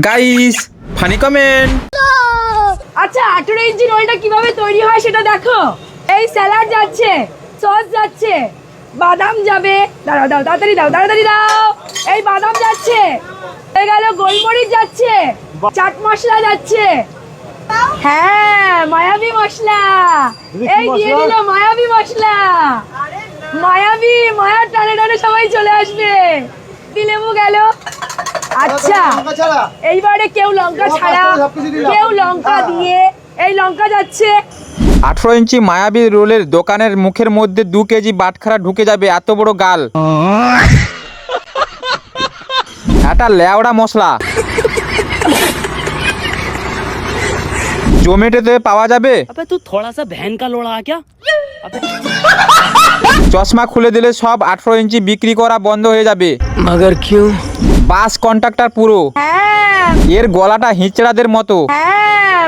Guys funny comment. আচ্ছা 18 ইঞ্চি রোলটা কিভাবে তৈরি হয় সেটা দেখো। এই স্যালাড যাচ্ছে, সস যাচ্ছে, বাদাম যাবে, দাঁড়াও দাও তাড়াতাড়ি দাও তাড়াতাড়ি দাও। এই বাদাম যাচ্ছে, হয়ে গেল গোলমরিচ যাচ্ছে, চাট মশলা যাচ্ছে, হ্যাঁ মায়াবী মশলা, এই দিয়ে দিল মায়াবী মশলা, মায়াবী মায়ার টানে টানে সবাই চলে আসবে। লেবু গেল। আচ্ছা এইবারে কেউ লঙ্কা ছাড়া, কেউ লঙ্কা দিয়ে, এই লঙ্কা যাচ্ছে। 18 ইঞ্চি মায়াবী রোলের দোকানের মুখের মধ্যে 2 কেজি বাটখারা ঢুকে যাবে, এত বড় গাল। এটা লেওড়া মশলা জোম্যাটোতে পাওয়া যাবে। अबे तू थोड़ा सा बहन का लोड़ा क्या? अबे চশমা খুলে দিলে সব 18 ইঞ্চি বিক্রি করা বন্ধ হয়ে যাবে। मगर क्यों? বাস কন্ট্রাক্টর পুরো, হ্যাঁ এর গলাটা হিঁচড়াদের মতো। হ্যাঁ